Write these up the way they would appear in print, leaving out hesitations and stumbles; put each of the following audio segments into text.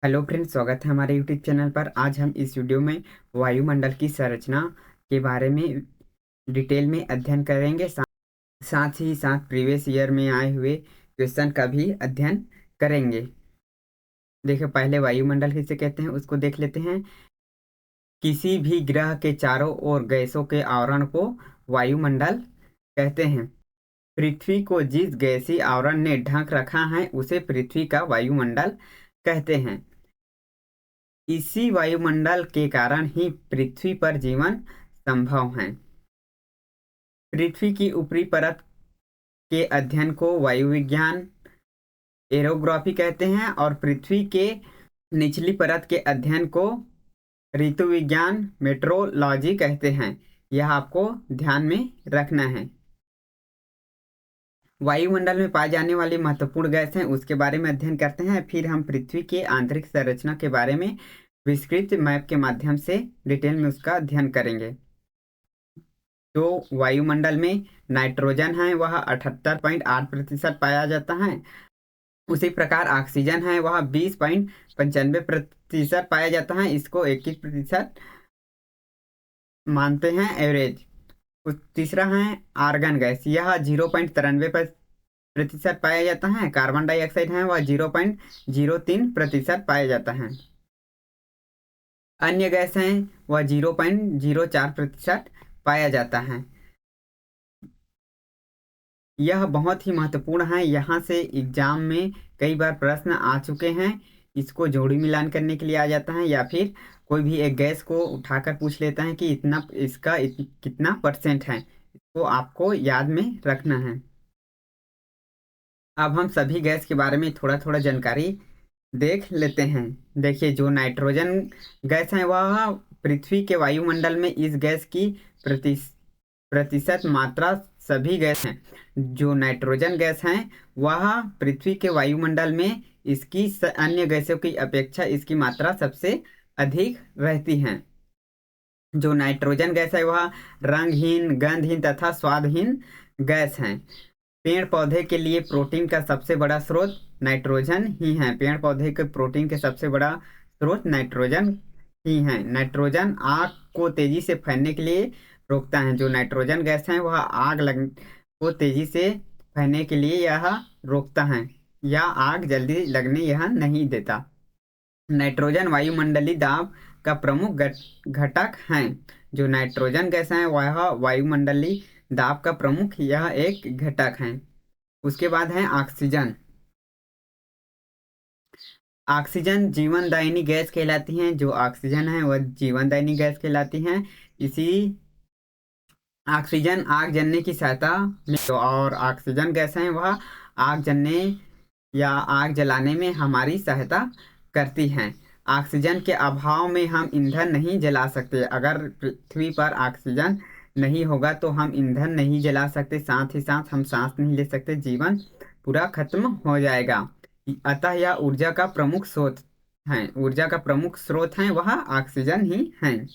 Hello friends, स्वागत है हमारे यूट्यूब चैनल पर। आज हम इस वीडियो में वायुमंडल की संरचना के बारे में डिटेल में अध्ययन करेंगे। साथ ही साथ प्रीवियस ईयर में आए हुए क्वेश्चन का भी अध्ययन करेंगे। देखिए, पहले वायुमंडल किसे कहते हैं उसको देख लेते हैं। किसी भी ग्रह के चारों ओर गैसों के आवरण को वायुमंडल कहते हैं। पृथ्वी को जिस गैसीय आवरण ने ढक रखा है उसे पृथ्वी का वायुमंडल कहते हैं। इसी वायुमंडल के कारण ही पृथ्वी पर जीवन संभव है। पृथ्वी की ऊपरी परत के अध्ययन को वायु विज्ञान एरोग्राफी कहते हैं और पृथ्वी के निचली परत के अध्ययन को ऋतु विज्ञान मेट्रोलॉजी कहते हैं। यह आपको ध्यान में रखना है। वायुमंडल में पाए जाने वाली महत्वपूर्ण गैस हैं उसके बारे में अध्ययन करते हैं। फिर हम पृथ्वी के आंतरिक संरचना के बारे में विस्तृत मैप के माध्यम से डिटेल में उसका अध्ययन करेंगे। तो वायुमंडल में नाइट्रोजन है वह 78.8% पाया जाता है। उसी प्रकार ऑक्सीजन है वह 20.95% पाया जाता है। इसको 21% मानते हैं एवरेज। तीसरा है आर्गन गैस, यह 0.93% पाया जाता है। कार्बन डाइऑक्साइड है वह 0.03% पाया जाता है। अन्य गैस हैं वह 0.04% पाया जाता है। यह बहुत ही महत्वपूर्ण है। यहाँ से एग्जाम में कई बार प्रश्न आ चुके हैं। इसको जोड़ी मिलान करने के लिए आ जाता है या फिर कोई भी एक गैस को उठाकर पूछ लेता है कि इतना इसका कितना परसेंट है। इसको आपको याद में रखना है। अब हम सभी गैस के बारे में थोड़ा थोड़ा जानकारी देख लेते हैं। देखिए, जो नाइट्रोजन गैस है वह पृथ्वी के वायुमंडल में इस गैस की प्रति प्रतिशत मात्रा सभी गैस हैं। जो नाइट्रोजन गैस है वह पृथ्वी के वायुमंडल में इसकी अन्य गैसों की अपेक्षा इसकी मात्रा सबसे अधिक रहती है। जो नाइट्रोजन गैस है वह रंगहीन, गंधहीन तथा स्वादहीन गैस है। पेड़ पौधे के लिए प्रोटीन का सबसे बड़ा स्रोत नाइट्रोजन ही है। पेड़ पौधे के प्रोटीन के सबसे बड़ा स्रोत नाइट्रोजन ही है। नाइट्रोजन आग को तेजी से फैलने के लिए रोकता है। जो नाइट्रोजन गैस है वह आग लग को तेजी से फैलने के लिए यह रोकता है या आग जल्दी लगने यह नहीं देता। नाइट्रोजन वायुमंडलीय दाब का प्रमुख घटक है। जो नाइट्रोजन गैस है वह वायुमंडलीय दाब का प्रमुख यह एक घटक है। उसके बाद है ऑक्सीजन। ऑक्सीजन जीवनदायिनी गैस कहलाती हैं। जो ऑक्सीजन है वह जीवनदायिनी गैस कहलाती हैं। इसी ऑक्सीजन आग जलने की सहायता में और ऑक्सीजन गैस है वह आग जलने या आग जलाने में हमारी सहायता करती हैं। ऑक्सीजन के अभाव में हम ईंधन नहीं जला सकते। अगर पृथ्वी पर ऑक्सीजन नहीं होगा तो हम ईंधन नहीं जला सकते, साथ ही साथ हम सांस नहीं ले सकते, जीवन पूरा खत्म हो जाएगा। अतः यह ऊर्जा का प्रमुख स्रोत है। ऊर्जा का प्रमुख स्रोत है वह ऑक्सीजन ही है।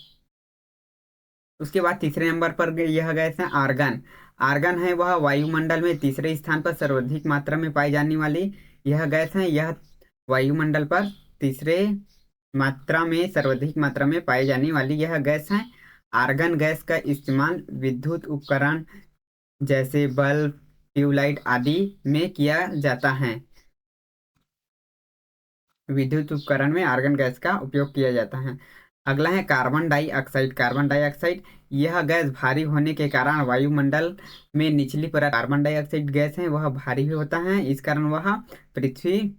उसके बाद तीसरे नंबर पर यह गैस है आर्गन। आर्गन है वह वायुमंडल में तीसरे स्थान पर सर्वाधिक मात्रा में पाई जाने वाली यह गैस है। यह वायुमंडल पर तीसरे मात्रा में सर्वाधिक मात्रा में पाई जाने वाली यह गैस है। आर्गन गैस का इस्तेमाल विद्युत उपकरण जैसे बल्ब, ट्यूबलाइट आदि में किया जाता है। विद्युत उपकरण में आर्गन गैस का उपयोग किया जाता है। अगला है कार्बन डाइऑक्साइड। कार्बन डाइऑक्साइड यह गैस भारी होने के कारण वायुमंडल में निचली परत कार्बन डाइऑक्साइड गैस है वह भारी होता है। इस कारण वह पृथ्वी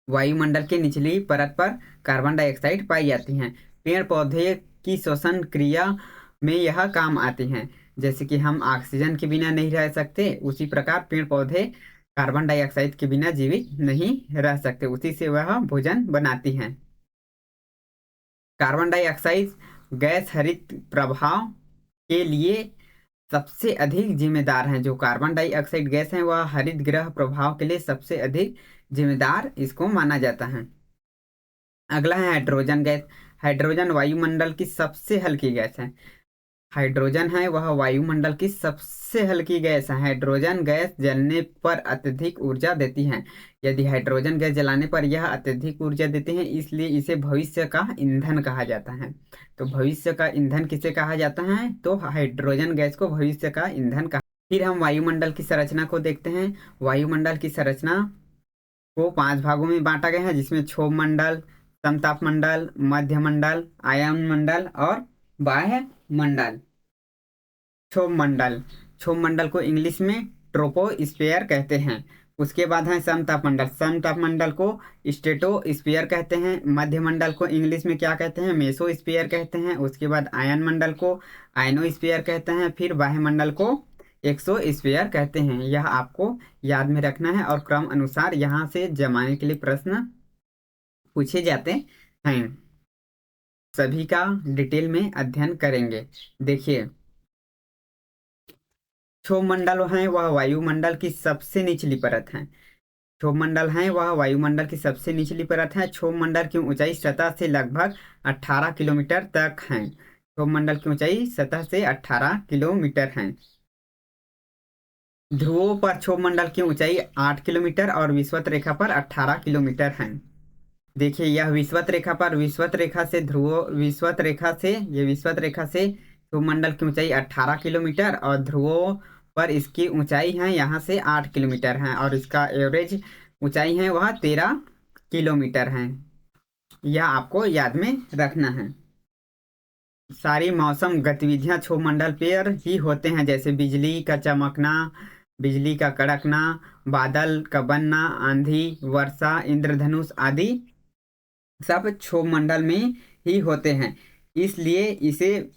वायुमंडल के निचली परत पर कार्बन डाइऑक्साइड पाई जाती हैं। पेड़ पौधे की श्वसन क्रिया में यह काम आती हैं। जैसे कि हम ऑक्सीजन के बिना नहीं रह सकते, उसी प्रकार पेड़ पौधे कार्बन डाइऑक्साइड के बिना जीवित नहीं रह सकते, उसी से वह भोजन बनाती हैं। कार्बन डाइऑक्साइड गैस हरित प्रभाव के लिए सबसे अधिक जिम्मेदार है। जो कार्बन डाइऑक्साइड गैस है वह हरित गृह प्रभाव के लिए सबसे अधिक जिम्मेदार इसको माना जाता है। अगला है हाइड्रोजन गैस। हाइड्रोजन वायुमंडल की सबसे हल्की गैस है। हाइड्रोजन है वह वायुमंडल की सबसे हल्की गैस है। हाइड्रोजन गैस जलने पर अत्यधिक ऊर्जा देती है। यदि हाइड्रोजन गैस जलाने पर यह अत्यधिक ऊर्जा देते हैं, इसलिए इसे भविष्य का ईंधन कहा जाता है। तो भविष्य का ईंधन किसे कहा जाता है? तो हाइड्रोजन गैस को भविष्य का ईंधन कहा। फिर हम वायुमंडल की संरचना को देखते हैं। वायुमंडल की संरचना को 5 भागों में बांटा गया है, जिसमें क्षोभ मंडल, समताप मंडल, मध्य मंडल, आयन मंडल और बाह्य मंडल। क्षोभ मंडल, क्षोभ मंडल को इंग्लिश में ट्रोपोस्फियर कहते हैं। उसके बाद है समताप मंडल, समताप मंडल को स्ट्रेटोस्फियर कहते हैं। मध्य मंडल को इंग्लिश में क्या कहते हैं? मेसोस्फियर कहते हैं। उसके बाद आयन मंडल को आयनोस्फियर कहते हैं। फिर बाह्य मंडल को एक्सोस्फियर कहते हैं। यह आपको याद में रखना है और क्रम अनुसार यहाँ से जमाने के लिए प्रश्न पूछे जाते हैं। सभी का डिटेल में अध्ययन करेंगे। देखिए, क्षोभ मंडल है वह वायुमंडल की सबसे निचली परत है। क्षोभ मंडल है वह वायुमंडल की सबसे निचली परत है। क्षोभ मंडल की ऊंचाई सतह से लगभग 18 किलोमीटर तक है। क्षोभ मंडल की ऊंचाई सतह से 18 किलोमीटर है। ध्रुवों पर क्षोभ मंडल की ऊंचाई 8 किलोमीटर और विषुवत रेखा पर 18 किलोमीटर है। देखिए, यह विषुवत रेखा पर विषुवत रेखा से विषुवत रेखा से क्षोभ मंडल की ऊंचाई 18 किलोमीटर और ध्रुवों पर इसकी ऊंचाई है यहाँ से 8 किलोमीटर है और इसका एवरेज ऊंचाई है वह 13 किलोमीटर है। यह आपको याद में रखना है। सारी मौसम गतिविधियां क्षोभ मंडल पर ही होते हैं, जैसे बिजली का चमकना, बिजली का कड़कना, बादल का बनना, आंधी, वर्षा, इंद्रधनुष आदि सब क्षोभ मंडल में ही होते हैं। इसलिए इसे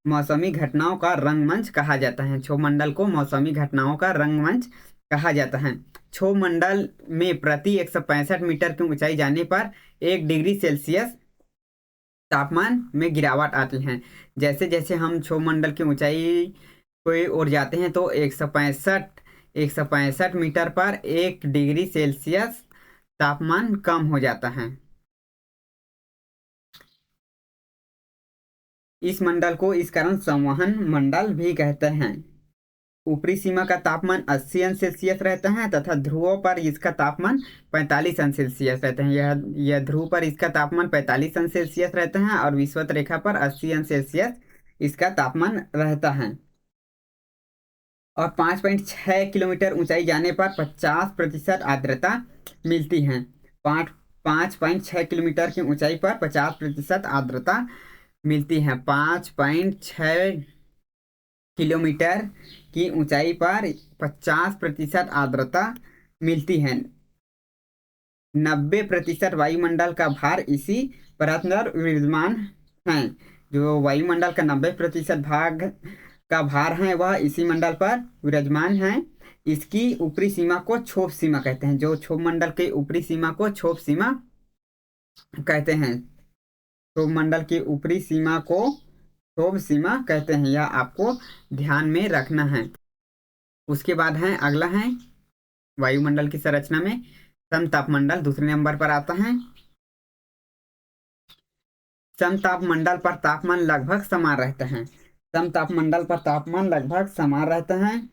मौसमी घटनाओं का रंगमंच कहा जाता है। क्षोभ मंडल को मौसमी घटनाओं का रंगमंच कहा जाता है। क्षोभ मंडल में प्रति 165 मीटर की ऊंचाई जाने पर 1 डिग्री सेल्सियस तापमान में गिरावट आती है। जैसे जैसे हम क्षोभ मंडल की ऊंचाई की ओर जाते हैं तो 165 मीटर पर 1 डिग्री सेल्सियस तापमान कम हो जाता है। इस मंडल को इस कारण संवहन मंडल भी कहते हैं। ऊपरी सीमा का तापमान 80 अंश सेल्सियस रहता है तथा ध्रुवों पर इसका तापमान 45 अंश सेल्सियस रहता है। यह ध्रुव पर इसका तापमान 45 अंश सेल्सियस रहता है और विषुवत रेखा पर 80 अंश सेल्सियस इसका तापमान रहता है। और 5.6 किलोमीटर ऊंचाई जाने पर 50% आर्द्रता मिलती है। 5.6 किलोमीटर की ऊंचाई पर 50% आर्द्रता मिलती है। 5.6 किलोमीटर की ऊंचाई पर 50% आर्द्रता मिलती है। 90% वायुमंडल का भार इसी परत पर विराजमान है। जो वायुमंडल का 90% भाग का भार है वह इसी मंडल पर विराजमान है। इसकी ऊपरी सीमा को क्षोभ सीमा कहते हैं। जो क्षोभ मंडल के ऊपरी सीमा को क्षोभ सीमा कहते हैं। क्षोभ मंडल की ऊपरी सीमा को क्षोभ सीमा कहते हैं। यह आपको ध्यान में रखना है। उसके बाद है अगला है वायुमंडल की संरचना में समताप मंडल दूसरे नंबर पर आता है। समताप मंडल पर तापमान लगभग समान रहता है। समताप मंडल पर तापमान लगभग समान रहता है।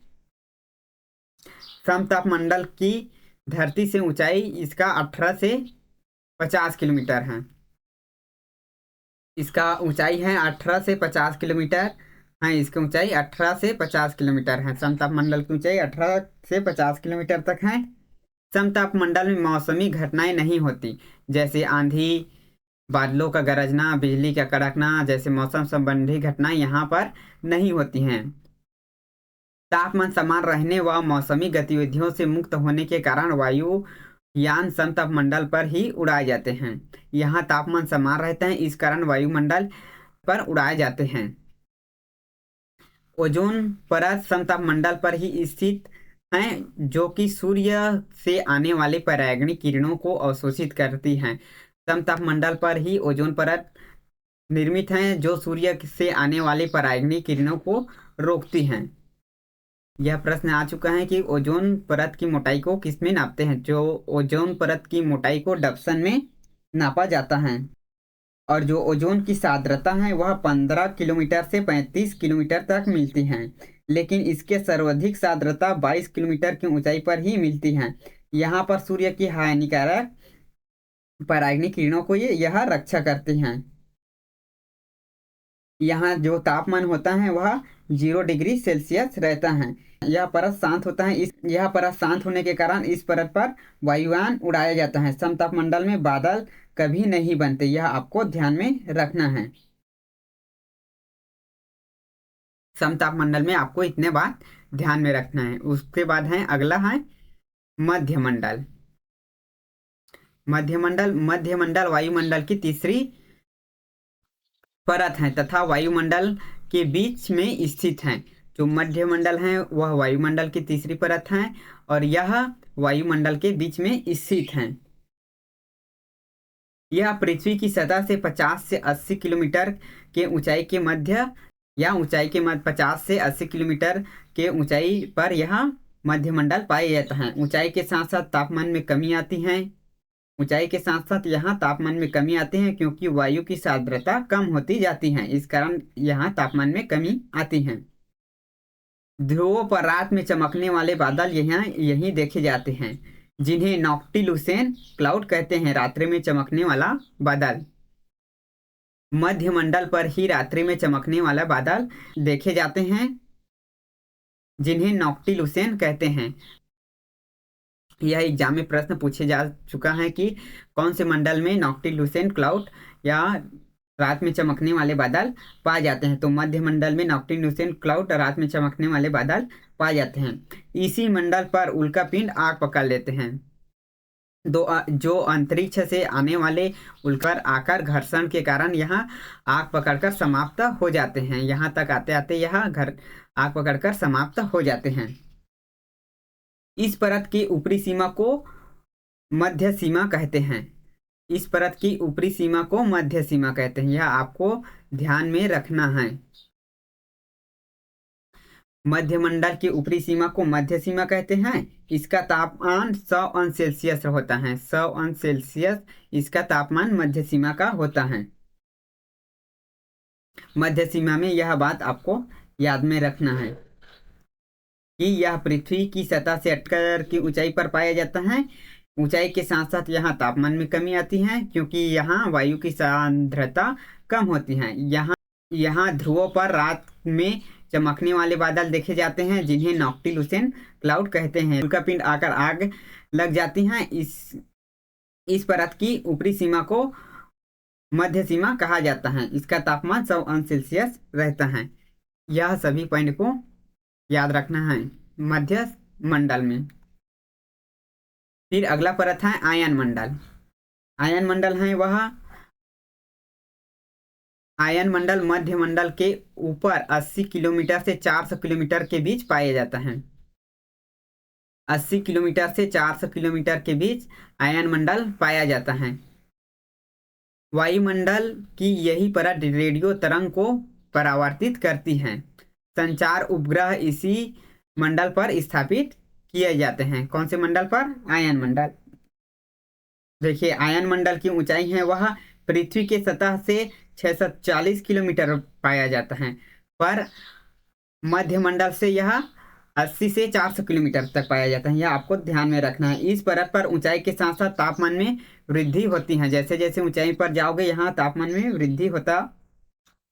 समताप मंडल की धरती से ऊंचाई इसका 18 से 50 किलोमीटर है। इसका ऊंचाई है 18 से 50 किलोमीटर है। इसकी ऊंचाई 18 से 50 किलोमीटर है। समताप मंडल की ऊंचाई 18 से 50 किलोमीटर तक है। समताप मंडल में मौसमी घटनाएं नहीं होती, जैसे आंधी, बादलों का गरजना, बिजली का कड़कना जैसे मौसम संबंधी घटनाएं यहाँ पर नहीं होती हैं। तापमान समान रहने व मौसमी गतिविधियों से मुक्त होने के कारण वायुयान समताप मंडल पर ही उड़ाए जाते हैं। यहाँ तापमान समान रहता है, इस कारण वायुमंडल पर उड़ाए जाते हैं। ओजोन परत समताप मंडल पर ही स्थित है, जो कि सूर्य से आने वाले परागैंगिक किरणों को अवशोषित करती हैं। समताप मंडल पर ही ओजोन परत निर्मित है, जो सूर्य से आने वाले परागैंगिक किरणों को रोकती हैं। यह प्रश्न आ चुका है कि ओजोन परत की मोटाई को किसमें नापते हैं? जो ओजोन परत की मोटाई को डप्सन में नापा जाता है। और जो ओजोन की सांद्रता है वह 15 किलोमीटर से 35 किलोमीटर तक मिलती है, लेकिन इसके सर्वाधिक सांद्रता 22 किलोमीटर की ऊंचाई पर ही मिलती है। यहाँ पर सूर्य की हानिकारक परागनी किरणों को यह रक्षा करती हैं। यहाँ जो तापमान होता है वह 0 डिग्री सेल्सियस रहता है। यह परत शांत होता है। यह परत शांत होने के कारण इस परत पर वायुयान उड़ाया जाता है। समतापमंडल में बादल कभी नहीं बनते, यह आपको ध्यान में रखना है। समतापमंडल में आपको इतने बात ध्यान में रखना है। उसके बाद है अगला है मध्यमंडल। मध्यमंडल वायुमंडल की तीसरी परत है तथा वायुमंडल के बीच में स्थित है। जो मध्यमंडल है वह वायुमंडल की तीसरी परत है और यह वायुमंडल के बीच में स्थित है। यह पृथ्वी की सतह से 50 से 80 किलोमीटर के ऊंचाई के मध्य या ऊंचाई के मध्य 50 से 80 किलोमीटर के ऊंचाई पर यह मध्यमंडल पाया जाता है। ऊंचाई के साथ साथ तापमान में कमी आती है। ऊंचाई के साथ साथ यहाँ तापमान में कमी आती है क्योंकि वायु की सांद्रता कम होती जाती है, इस कारण यहाँ तापमान में कमी आती है। ध्रुवों पर रात में चमकने वाले बादल यहीं देखे जाते हैं, जिन्हें नॉक्टिलुसेन क्लाउड कहते हैं। रात्रि में चमकने वाला बादल। मध्यमंडल पर ही रात्रि में चमकने वाला बादल देखे जाते हैं, जिन्हें नॉक्टिलुसेन कहते हैं। यह एग्जाम में प्रश्न पूछे जा चुका है कि कौन से मंडल में नॉक्टिलुसेन क्लाउड या रात में चमकने वाले बादल पाए जाते हैं। तो मध्य मंडल में नॉक्टिलुसेन क्लाउड रात में चमकने वाले बादल पाए जाते हैं। इसी मंडल पर उल्कापिंड आग पकड़ लेते हैं। जो अंतरिक्ष से आने वाले उल्कर आकर घर्षण के कारण यहाँ आग पकड़कर समाप्त हो जाते हैं। यहाँ तक आते आते यह आग पकड़कर समाप्त हो जाते हैं। इस परत की ऊपरी सीमा को मध्य सीमा कहते हैं। इस परत की ऊपरी सीमा को मध्य सीमा कहते हैं, यह आपको ध्यान में रखना है। मध्यमंडल की ऊपरी सीमा को मध्य सीमा कहते हैं। इसका तापमान 100 अंश सेल्सियस होता है। 100 अंश सेल्सियस इसका तापमान मध्य सीमा का होता है। मध्य सीमा में यह बात आपको याद में रखना है कि यह पृथ्वी की सतह से 8 मीटर की ऊंचाई पर पाया जाता है। ऊंचाई के साथ साथ यहाँ तापमान में कमी आती है क्योंकि यहाँ वायु की सांद्रता कम होती है। यहाँ ध्रुवों पर रात में चमकने वाले बादल देखे जाते हैं, जिन्हें नॉक्टिलुसेन क्लाउड कहते हैं। उल्कापिंड आकर आग लग जाती हैं। इस परत की ऊपरी सीमा को मध्य सीमा कहा जाता है। इसका तापमान 100 अंश सेल्सियस रहता है। यह सभी पॉइंट को याद रखना है मध्य मंडल में। फिर अगला परत है आयन मंडल। आयन मंडल है वह आयन मंडल मध्य मंडल के ऊपर 80 किलोमीटर से 400 किलोमीटर के बीच पाया जाता है। 80 किलोमीटर से 400 किलोमीटर के बीच आयन मंडल पाया जाता है। वायुमंडल की यही परत रेडियो तरंग को परावर्तित करती है। संचार उपग्रह इसी मंडल पर स्थापित किए जाते हैं। कौन से मंडल पर? आयन मंडल। देखिए, आयन मंडल की ऊंचाई है वह पृथ्वी के सतह से 640 किलोमीटर पाया जाता है, पर मध्य मंडल से यह 80 से 400 किलोमीटर तक पाया जाता है। यह आपको ध्यान में रखना है। इस परत पर ऊंचाई के साथ साथ तापमान में वृद्धि होती है। जैसे जैसे ऊंचाई पर जाओगे यहाँ तापमान में वृद्धि होता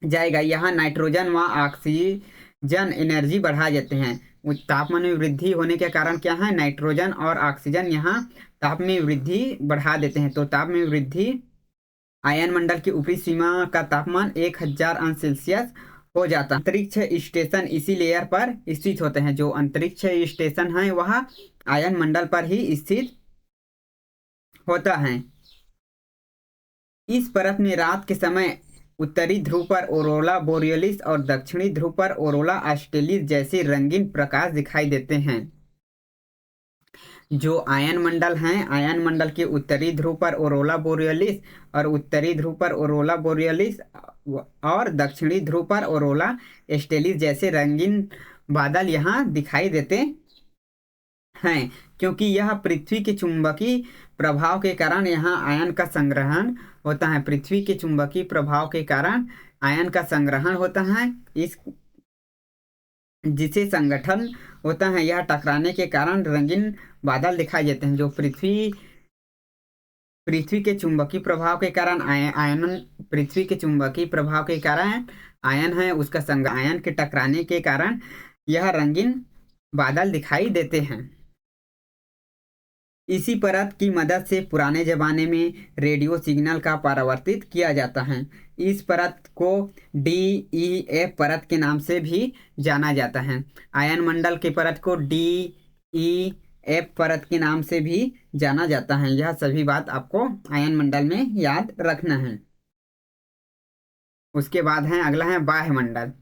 जाएगा। यहाँ नाइट्रोजन व ऑक्सीजन एनर्जी बढ़ा देते हैं। तापमान में वृद्धि होने के कारण क्या है, नाइट्रोजन और ऑक्सीजन यहाँ ताप में वृद्धि बढ़ा देते हैं। तो ताप में वृद्धि आयन मंडल की ऊपरी सीमा का तापमान 1000 अंश सेल्सियस हो जाता है। अंतरिक्ष स्टेशन इसी लेयर पर स्थित होते हैं। जो अंतरिक्ष स्टेशन है वह आयन मंडल पर ही स्थित होता है। इस परत में रात के समय उत्तरी ध्रुव पर ऑरोरा बोरियलिस और दक्षिणी ध्रुव पर ऑरोरा ऑस्ट्रेलिस जैसे रंगीन प्रकाश दिखाई देते हैं। जो आयन मंडल हैं, आयन मंडल के उत्तरी ध्रुव पर ऑरोरा बोरियलिस और उत्तरी ध्रुव पर ऑरोरा बोरियलिस और दक्षिणी ध्रुव पर ऑरोरा ऑस्ट्रेलिस जैसे रंगीन बादल यहाँ दिखाई देते हैं। क्योंकि यह पृथ्वी के चुंबकीय प्रभाव के कारण यहाँ आयन का संग्रहण होता है। पृथ्वी के चुंबकीय प्रभाव के कारण आयन का संग्रहण होता है, इस जिसे संगठन होता है। यह टकराने के कारण रंगीन बादल दिखाई देते हैं। जो पृथ्वी के चुंबकीय प्रभाव के कारण आयन पृथ्वी के चुंबकीय प्रभाव के कारण आयन है, उसका संग आयन के टकराने के कारण यह रंगीन बादल दिखाई देते हैं। इसी परत की मदद से पुराने जमाने में रेडियो सिग्नल का परावर्तित किया जाता है। इस परत को DEF परत के नाम से भी जाना जाता है। आयन मंडल के परत को DEF परत के नाम से भी जाना जाता है। यह सभी बात आपको आयन मंडल में याद रखना है। उसके बाद है अगला है बाह्यमंडल।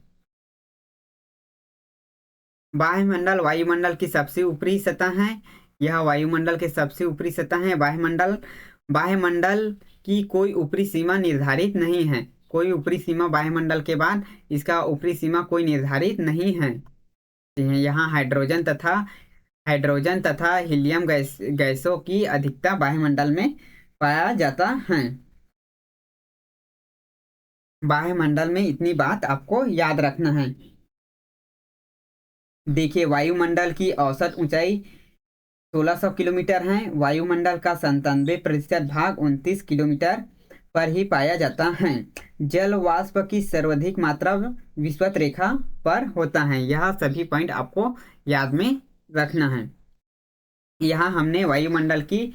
बाह्यमंडल वायुमंडल की सबसे ऊपरी सतह है। यह वायुमंडल के सबसे ऊपरी सतह है बाह्यमंडल। बाह्यमंडल की कोई ऊपरी सीमा निर्धारित नहीं है। कोई ऊपरी सीमा बाह्यमंडल के बाद इसका ऊपरी सीमा कोई निर्धारित नहीं है। यहाँ हाइड्रोजन तथा हीलियम गैसों की अधिकता वायुमंडल में पाया जाता है। वायुमंडल में इतनी बात आपको याद रखना है। देखिए, वायुमंडल की औसत ऊंचाई 1600 किलोमीटर है। वायुमंडल का 97% भाग 29 किलोमीटर पर ही पाया जाता है। जल वाष्प की सर्वाधिक मात्रा विषुवत रेखा पर होता है। यह सभी पॉइंट आपको याद में रखना है। यहाँ हमने वायुमंडल की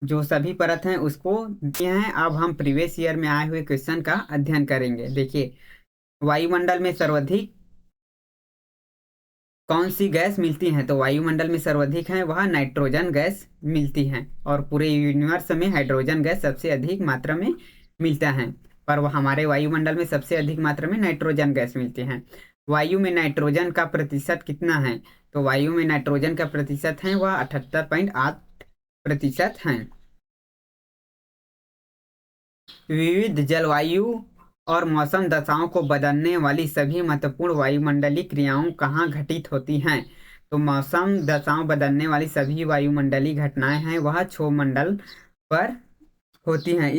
जो सभी परत हैं उसको दिए हैं। अब हम प्रीवियस ईयर में आए हुए क्वेश्चन का अध्ययन करेंगे। देखिए, वायुमंडल में सर्वाधिक कौन सी गैस मिलती है? तो वायुमंडल में सर्वाधिक है वह नाइट्रोजन गैस मिलती है, और पूरे यूनिवर्स में हाइड्रोजन गैस सबसे अधिक मात्रा में मिलता है, पर वह हमारे वायुमंडल में सबसे अधिक मात्रा में नाइट्रोजन गैस मिलती है। वायु में नाइट्रोजन का प्रतिशत कितना है? तो वायु में नाइट्रोजन का प्रतिशत है वह 78.8% है। विविध जलवायु और मौसम दशाओं को बदलने वाली सभी महत्वपूर्ण वायुमंडलीय क्रियाओं कहाँ घटित होती हैं? तो मौसम दशाओं बदलने वाली सभी वायुमंडलीय घटनाएं हैं वह क्षोभमंडल पर होती हैं।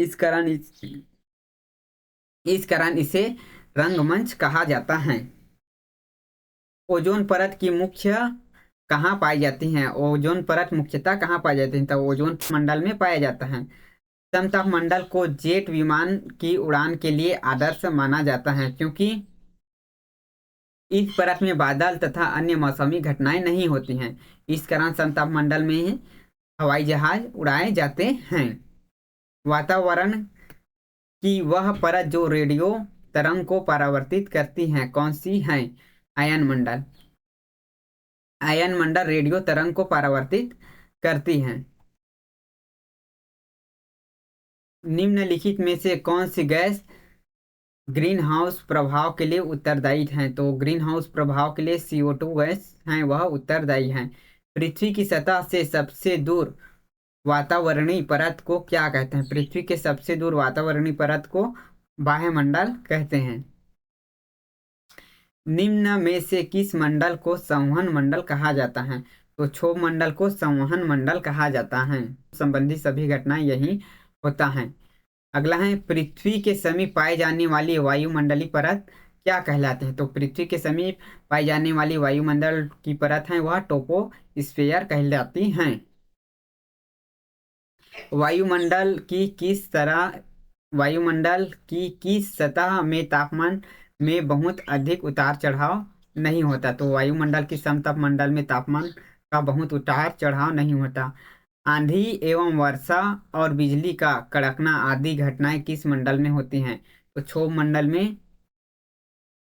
इस कारण इसे रंगमंच कहा जाता है। ओजोन परत की मुख्य कहाँ पाई जाती हैं? ओजोन परत मुख्यतः कहाँ पाई जाती है? तो ओजोन मंडल में पाया जाता है। समताप मंडल को जेट विमान की उड़ान के लिए आदर्श माना जाता है, क्योंकि इस परत में बादल तथा अन्य मौसमी घटनाएं नहीं होती हैं। इस कारण समताप मंडल में हवाई जहाज उड़ाए जाते हैं। वातावरण की वह परत जो रेडियो तरंग को परावर्तित करती है कौन सी है? आयन मंडल। आयन मंडल रेडियो तरंग को परावर्तित करती है। निम्नलिखित में से कौन सी गैस ग्रीन हाउस प्रभाव के लिए उत्तरदायी हैं? तो ग्रीन हाउस प्रभाव के लिए CO2 गैस हैं वह उत्तरदायी हैं। पृथ्वी की सतह से सबसे दूर वातावरणीय परत को क्या कहते हैं? पृथ्वी के सबसे दूर वातावरणीय परत को वायुमंडल कहते हैं। निम्न में से किस मंडल को संवहन मंडल कहा जाता है? तो क्षोभ मंडल को संवहन मंडल कहा जाता है। संबंधी सभी घटनाएं यही होता है। अगला है, पृथ्वी के समीप पाई जाने वाली वायुमंडलीय परत क्या कहलाते हैं? तो पृथ्वी के समीप पाई जाने वाली वायुमंडल की परत है वह टोपोस्फेयर कहलाती हैं। वायुमंडल की किस सतह में तापमान में बहुत अधिक उतार चढ़ाव नहीं होता? तो वायुमंडल की समताप मंडल में तापमान का बहुत उतार चढ़ाव नहीं होता। आंधी एवं वर्षा और बिजली का कड़कना आदि घटनाएं किस मंडल में होती हैं? तो क्षोभ मंडल में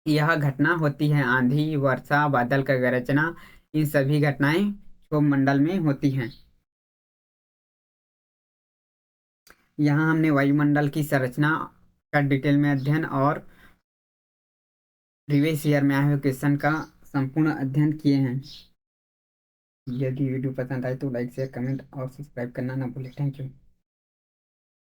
यह घटना होती है। आंधी, वर्षा, बादल का गरजना, इन सभी घटनाएं क्षोभ मंडल में होती हैं। यहाँ हमने वायुमंडल की संरचना का डिटेल में अध्ययन और प्रीवियस ईयर में आए हुए क्वेश्चन का संपूर्ण अध्ययन किए हैं। यदि वीडियो पसंद आए तो लाइक शेयर कमेंट और सब्सक्राइब करना ना भूलें। Thank you.